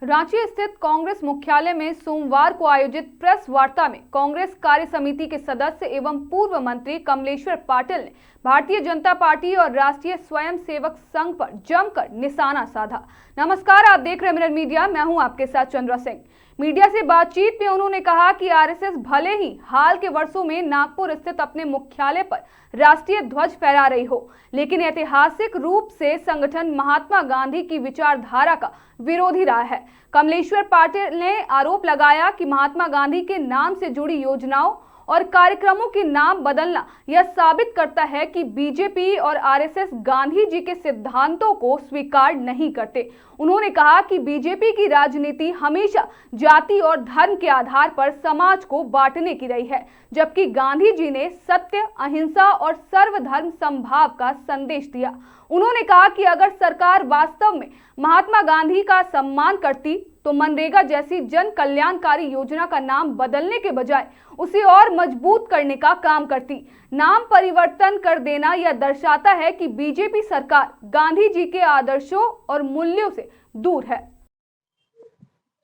रांची स्थित कांग्रेस मुख्यालय में सोमवार को आयोजित प्रेस वार्ता में कांग्रेस कार्य समिति के सदस्य एवं पूर्व मंत्री कमलेश्वर पाटिल ने भारतीय जनता पार्टी और राष्ट्रीय स्वयंसेवक संघ पर जमकर निशाना साधा। नमस्कार, आप देख रहे हैं मिरर मीडिया। मैं हूं आपके साथ चंद्रा सिंह। मीडिया से बातचीत में उन्होंने कहा कि आरएसएस भले ही हाल के वर्षों में नागपुर स्थित अपने मुख्यालय पर राष्ट्रीय ध्वज फहरा रही हो, लेकिन ऐतिहासिक रूप से संगठन महात्मा गांधी की विचारधारा का विरोधी रहा है। कमलेश्वर पाटिल ने आरोप लगाया कि महात्मा गांधी के नाम से जुड़ी योजनाओं और कार्यक्रमों के नाम बदलना यह साबित करता है कि बीजेपी और आरएसएस गांधी जी के सिद्धांतों को स्वीकार नहीं करते। उन्होंने कहा कि बीजेपी की राजनीति हमेशा जाति और धर्म के आधार पर समाज को बांटने की रही है, जबकि गांधी जी ने सत्य, अहिंसा और सर्वधर्म समभाव का संदेश दिया। उन्होंने कहा कि अगर सरकार वास्तव में महात्मा गांधी का सम्मान करती तो मनरेगा जैसी जन कल्याणकारी योजना का नाम बदलने के बजाय उसे और मजबूत करने का काम करती। नाम परिवर्तन कर देना यह दर्शाता है कि बीजेपी सरकार गांधी जी के आदर्शों और मूल्यों से दूर है।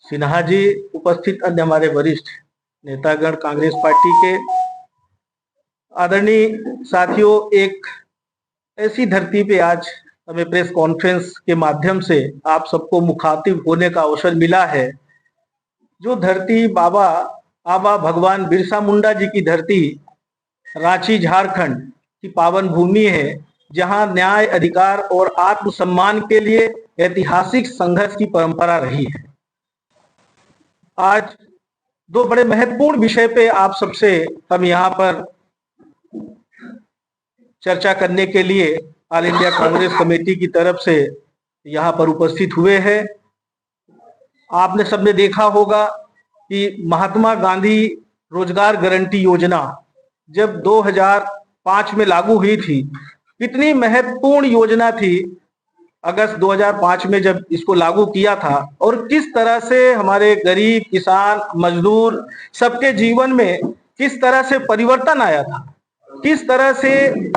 सिन्हा जी, उपस्थित अन्य हमारे वरिष्ठ नेतागण, कांग्रेस पार्टी के आदरणीय साथियों, एक ऐसी धरती पे आज हमें प्रेस कॉन्फ्रेंस के माध्यम से आप सबको मुखातिब होने का अवसर मिला है। जो धरती बाबा भगवान बिरसा मुंडा जी की धरती, रांची झारखंड की पावन भूमि है, जहां न्याय, अधिकार और आत्मसम्मान के लिए ऐतिहासिक संघर्ष की परंपरा रही है। आज दो बड़े महत्वपूर्ण विषय पे आप सबसे हम यहाँ पर चर्चा करने के लिए ऑल इंडिया कांग्रेस कमेटी की तरफ से यहाँ पर उपस्थित हुए हैं। आपने सबने देखा होगा कि महात्मा गांधी रोजगार गारंटी योजना जब 2005 में लागू हुई थी, कितनी महत्वपूर्ण योजना थी। अगस्त 2005 में जब इसको लागू किया था और किस तरह से हमारे गरीब, किसान, मजदूर सबके जीवन में किस तरह से परिवर्तन आया था, किस तरह से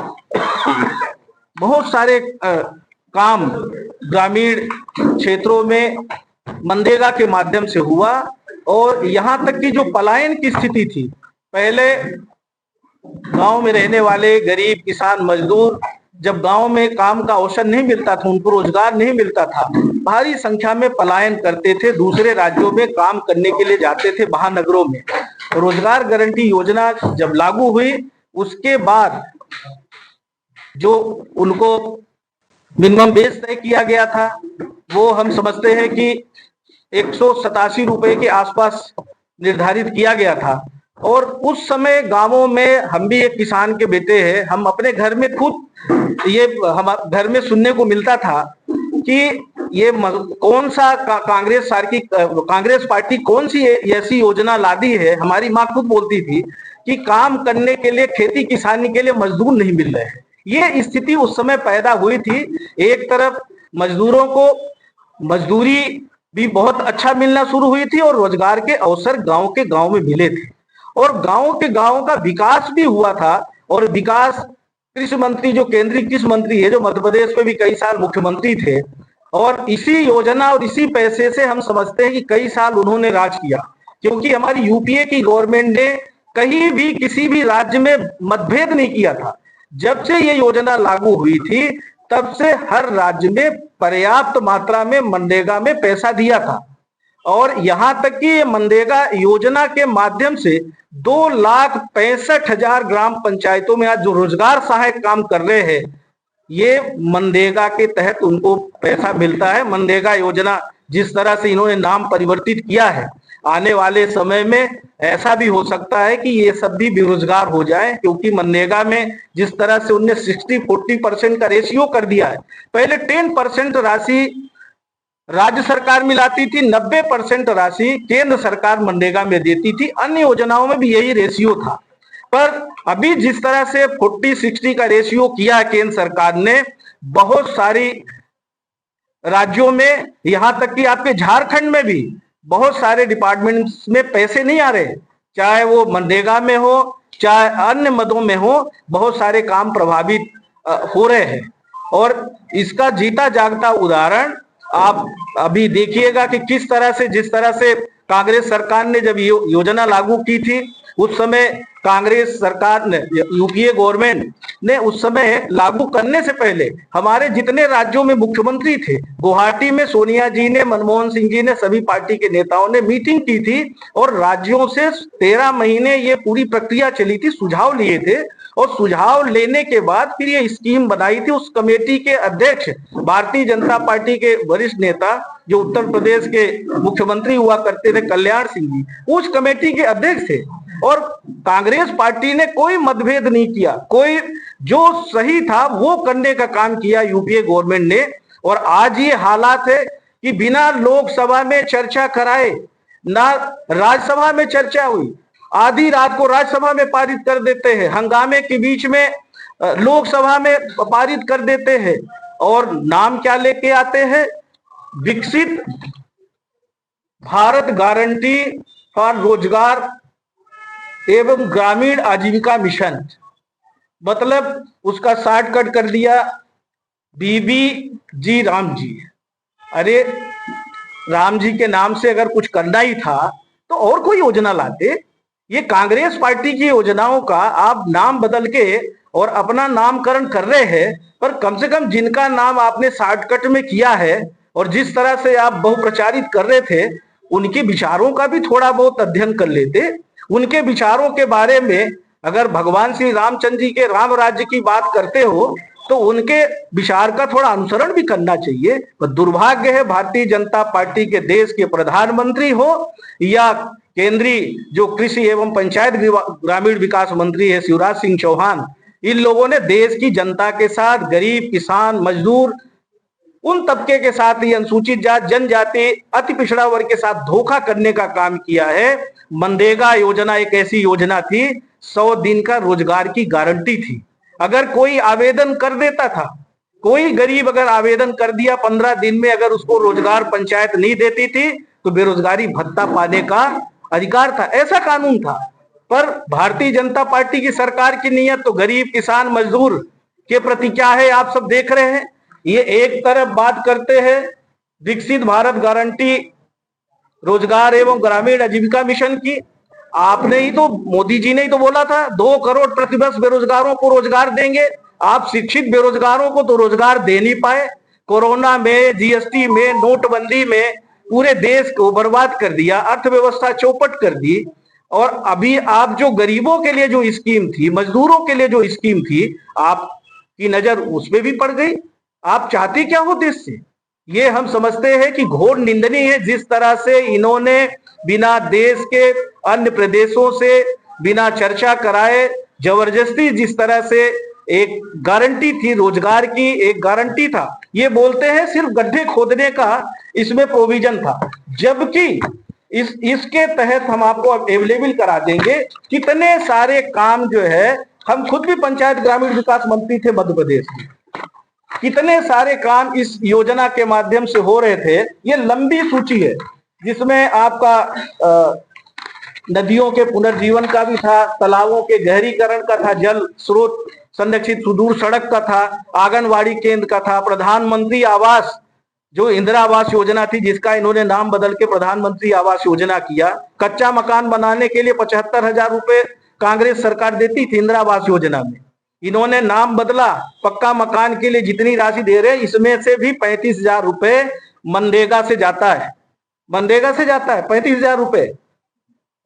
बहुत सारे काम ग्रामीण क्षेत्रों में मनरेगा के माध्यम से हुआ। और यहाँ तक कि जो पलायन की स्थिति थी, पहले गांव में रहने वाले गरीब, किसान, मजदूर जब गांव में काम का अवसर नहीं मिलता था, उनको रोजगार नहीं मिलता था, भारी संख्या में पलायन करते थे, दूसरे राज्यों में काम करने के लिए जाते थे, महानगरों में। रोजगार गारंटी योजना जब लागू हुई, उसके बाद जो उनको मिनिमम बेस तय किया गया था, वो हम समझते हैं कि 187 रुपए के आसपास निर्धारित किया गया था। और उस समय गांवों में, हम भी एक किसान के बेटे हैं, हम अपने घर में खुद ये घर में सुनने को मिलता था कि ये कौन सा कांग्रेस पार्टी कौन सी ऐसी योजना लादी है। हमारी माँ खुद बोलती थी कि काम करने के लिए, खेती किसानी के लिए मजदूर नहीं मिल रहे हैं। ये स्थिति उस समय पैदा हुई थी। एक तरफ मजदूरों को मजदूरी भी बहुत अच्छा मिलना शुरू हुई थी और रोजगार के अवसर गांव के गांव में मिले थे और गांव के गांव का विकास भी हुआ था। और विकास कृषि मंत्री, जो केंद्रीय कृषि मंत्री है, जो मध्य प्रदेश में भी कई साल मुख्यमंत्री थे, और इसी योजना और इसी पैसे से हम समझते हैं कि कई साल उन्होंने राज किया, क्योंकि हमारी यूपीए की गवर्नमेंट ने कहीं भी किसी भी राज्य में मतभेद नहीं किया था। जब से ये योजना लागू हुई थी, तब से हर राज्य में पर्याप्त मात्रा में मनरेगा में पैसा दिया था। और यहां तक कि ये मनरेगा योजना के माध्यम से 2,65,000 ग्राम पंचायतों में आज जो रोजगार सहायक काम कर रहे हैं, ये मनरेगा के तहत उनको पैसा मिलता है। मनरेगा योजना जिस तरह से इन्होंने नाम परिवर्तित किया है, आने वाले समय में ऐसा भी हो सकता है कि ये सब भी बेरोजगार हो जाए, क्योंकि मनरेगा में जिस तरह से उन्हें 60-40% का रेशियो कर दिया है। पहले 10% राशि राज्य सरकार मिलाती थी, 90% राशि केंद्र सरकार मनरेगा में देती थी। अन्य योजनाओं में भी यही रेशियो था। पर अभी जिस तरह से 40-60 का रेशियो किया है केंद्र सरकार ने, बहुत सारी राज्यों में, यहां तक कि आपके झारखंड में भी बहुत सारे डिपार्टमेंट्स में पैसे नहीं आ रहे, चाहे वो मनरेगा में हो, चाहे अन्य मदों में हो। बहुत सारे काम प्रभावित हो रहे हैं। और इसका जीता जागता उदाहरण आप अभी देखिएगा कि किस तरह से, जिस तरह से कांग्रेस सरकार ने जब योजना लागू की थी, उस समय कांग्रेस सरकार ने, यूपीए गवर्नमेंट ने उस समय लागू करने से पहले हमारे जितने राज्यों में मुख्यमंत्री थे, गुवाहाटी में सोनिया जी ने, मनमोहन सिंह जी ने, सभी पार्टी के नेताओं ने मीटिंग की थी और राज्यों से 13 महीने ये पूरी प्रक्रिया चली थी, सुझाव लिए थे और सुझाव लेने के बाद फिर ये स्कीम बनाई थी। उस कमेटी के अध्यक्ष भारतीय जनता पार्टी के वरिष्ठ नेता जो उत्तर प्रदेश के मुख्यमंत्री हुआ करते थे, कल्याण सिंह जी, उस कमेटी के अध्यक्ष थे और कांग्रेस पार्टी ने कोई मतभेद नहीं किया, कोई जो सही था वो करने का काम किया यूपीए गवर्नमेंट ने। और आज ये हालात है कि बिना लोकसभा में चर्चा कराए ना राज्यसभा में चर्चा हुई, आधी रात को राज्यसभा में पारित कर देते हैं, हंगामे के बीच में लोकसभा में पारित कर देते हैं और नाम क्या लेके आते हैं, विकसित भारत गारंटी फॉर रोजगार एवं ग्रामीण आजीविका मिशन, मतलब उसका शॉर्टकट कर दिया बीबीजी राम जी। अरे राम जी के नाम से अगर कुछ करना ही था तो और कोई योजना लाते। ये कांग्रेस पार्टी की योजनाओं का आप नाम बदल के और अपना नामकरण कर रहे हैं, पर कम से कम जिनका नाम आपने शॉर्टकट में किया है और जिस तरह से आप बहुप्रचारित कर रहे थे, उनके विचारों का भी थोड़ा बहुत अध्ययन कर लेते। उनके विचारों के बारे में अगर भगवान श्री रामचंद्र जी के राम राज्य की बात करते हो तो उनके विचार का थोड़ा अनुसरण भी करना चाहिए। पर दुर्भाग्य है, भारतीय जनता पार्टी के देश के प्रधानमंत्री हो या केंद्रीय जो कृषि एवं पंचायत ग्रामीण विकास मंत्री है शिवराज सिंह चौहान, इन लोगों ने देश की जनता के साथ, गरीब, किसान, मजदूर, उन तबके के साथ ही अनुसूचित जाति, जनजाति, अति पिछड़ा वर्ग के साथ धोखा करने का काम किया है। मनरेगा योजना एक ऐसी योजना थी, 100 दिन का रोजगार की गारंटी थी। अगर कोई आवेदन कर देता था, कोई गरीब अगर आवेदन कर दिया 15 दिन में, अगर उसको रोजगार पंचायत नहीं देती थी तो बेरोजगारी भत्ता पाने का अधिकार था, ऐसा कानून था। पर भारतीय जनता पार्टी की सरकार की नीयत तो गरीब, किसान, मजदूर के प्रति क्या है, आप सब देख रहे हैं। ये एक तरफ बात करते हैं विकसित भारत गारंटी रोजगार एवं ग्रामीण आजीविका मिशन की, आपने ही तो, मोदी जी ने ही तो बोला था 2 करोड़ प्रतिवर्ष बेरोजगारों को रोजगार देंगे। आप शिक्षित बेरोजगारों को तो रोजगार दे नहीं पाए। कोरोना में, जीएसटी में, नोटबंदी में पूरे देश को बर्बाद कर दिया, अर्थव्यवस्था चौपट कर दी। और अभी आप जो गरीबों के लिए जो स्कीम थी, मजदूरों के लिए जो स्कीम थी, आपकी नजर उस पर भी पड़ गई। आप चाहते क्या हो देश से? ये हम समझते हैं कि घोर निंदनीय है जिस तरह से इन्होंने बिना देश के अन्य प्रदेशों से बिना चर्चा कराए जबरदस्ती, जिस तरह से एक गारंटी थी रोजगार की, एक गारंटी था, ये बोलते हैं सिर्फ गड्ढे खोदने का इसमें प्रोविजन था, जबकि इसके तहत हम आपको अवेलेबल करा देंगे कितने सारे काम जो है। हम खुद भी पंचायत ग्रामीण विकास मंत्री थे मध्य प्रदेश में, कितने सारे काम इस योजना के माध्यम से हो रहे थे। ये लंबी सूची है जिसमें आपका नदियों के पुनर्जीवन का भी था, तालाबों के गहरीकरण का था, जल स्रोत संरक्षित सुदूर सड़क का था, आंगनवाड़ी केंद्र का था, प्रधानमंत्री आवास जो इंदिरा आवास योजना थी जिसका इन्होंने नाम बदल के प्रधानमंत्री आवास योजना किया। कच्चा मकान बनाने के लिए 75,000 रुपए कांग्रेस सरकार देती थी इंदिरा आवास योजना में, इन्होंने नाम बदला। पक्का मकान के लिए जितनी राशि दे रहे हैं इसमें से भी 35,000 रुपए मनरेगा से जाता है, मनरेगा से जाता है 35,000 रुपए।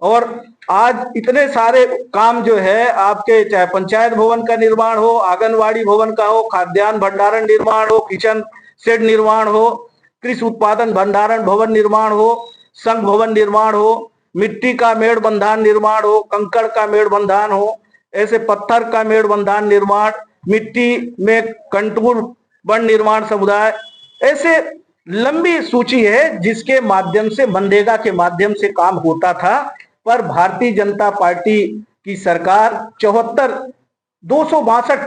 और आज इतने सारे काम जो है आपके, चाहे पंचायत भवन का निर्माण हो, आंगनवाड़ी भवन का हो, खाद्यान्न भंडारण निर्माण हो, किचन शेड निर्माण हो, कृषि उत्पादन भंडारण भवन निर्माण हो, संघ भवन निर्माण हो, मिट्टी का मेड़ बंधान निर्माण हो, कंकड़ का मेड़ बंधान हो, ऐसे पत्थर का मेड़ बंधान निर्माण, मिट्टी में कंटूर वन निर्माण समुदाय, ऐसे लंबी सूची है जिसके माध्यम से, मनरेगा के माध्यम से काम होता था। पर भारतीय जनता पार्टी की सरकार 262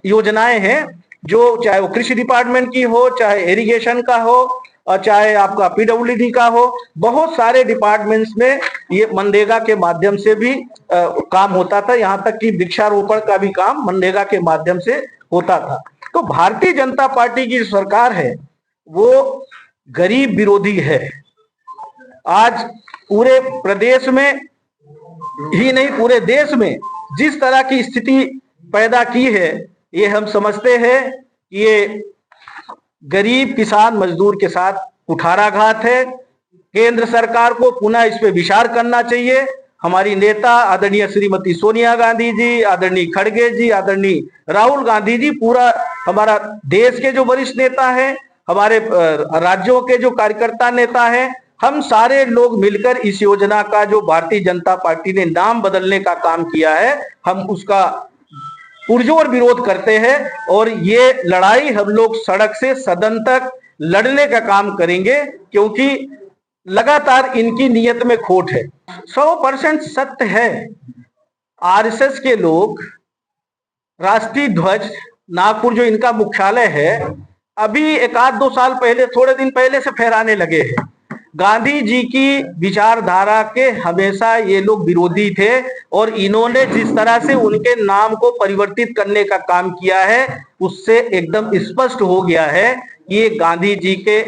योजनाएं हैं जो, चाहे वो कृषि डिपार्टमेंट की हो, चाहे इरिगेशन का हो, और चाहे आपका पीडब्ल्यूडी का हो, बहुत सारे डिपार्टमेंट्स में ये मनरेगा के माध्यम से भी काम होता था। यहाँ तक कि वृक्षारोपण का भी काम मनरेगा के माध्यम से होता था। तो भारतीय जनता पार्टी की सरकार है वो गरीब विरोधी है। आज पूरे प्रदेश में ही नहीं, पूरे देश में जिस तरह की स्थिति पैदा की है, ये हम समझते हैं कि ये गरीब किसान मजदूर के साथ कुठाराघात है। केंद्र सरकार को पुनः इस पे विचार करना चाहिए। हमारी नेता आदरणीय श्रीमती सोनिया गांधी जी, आदरणीय खड़गे जी, आदरणीय राहुल गांधी जी, पूरा हमारा देश के जो वरिष्ठ नेता हैं, हमारे राज्यों के जो कार्यकर्ता नेता हैं, हम सारे लोग मिलकर इस योजना का जो भारतीय जनता पार्टी ने नाम बदलने का काम किया है, हम उसका पुरजोर विरोध करते हैं। और ये लड़ाई हम लोग सड़क से सदन तक लड़ने का काम करेंगे, क्योंकि लगातार इनकी नीयत में खोट है। 100% सत्य है। आरएसएस के लोग राष्ट्रीय ध्वज, नागपुर जो इनका मुख्यालय है, अभी 1-2 साल पहले, थोड़े दिन पहले से फहराने लगे हैं। गांधी जी की विचारधारा के हमेशा ये लोग विरोधी थे, और इन्होंने जिस तरह से उनके नाम को परिवर्तित करने का काम किया है, उससे एकदम स्पष्ट हो गया है कि ये गांधी जी के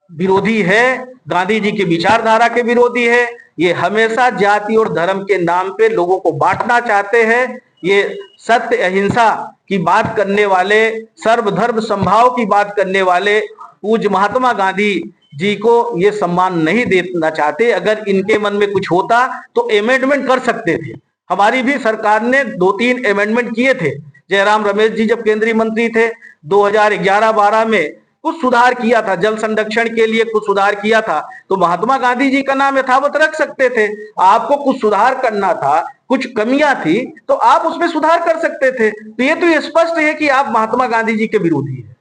विरोधी है, गांधी जी की विचारधारा के विरोधी है। ये हमेशा जाति और धर्म के नाम पे लोगों को बांटना चाहते हैं। ये सत्य अहिंसा की बात करने वाले, सर्वधर्म समभाव की बात करने वाले पूज्य महात्मा गांधी जी को ये सम्मान नहीं देना चाहते। अगर इनके मन में कुछ होता तो अमेंडमेंट कर सकते थे। हमारी भी सरकार ने 2-3 अमेंडमेंट किए थे। जयराम रमेश जी जब केंद्रीय मंत्री थे, 2011-12 में कुछ सुधार किया था, जल संरक्षण के लिए कुछ सुधार किया था, तो महात्मा गांधी जी का नाम यथावत रख सकते थे। आपको कुछ सुधार करना था, कुछ कमियां थी, तो आप उसमें सुधार कर सकते थे। तो ये तो स्पष्ट है कि आप महात्मा गांधी जी के विरोधी हैं।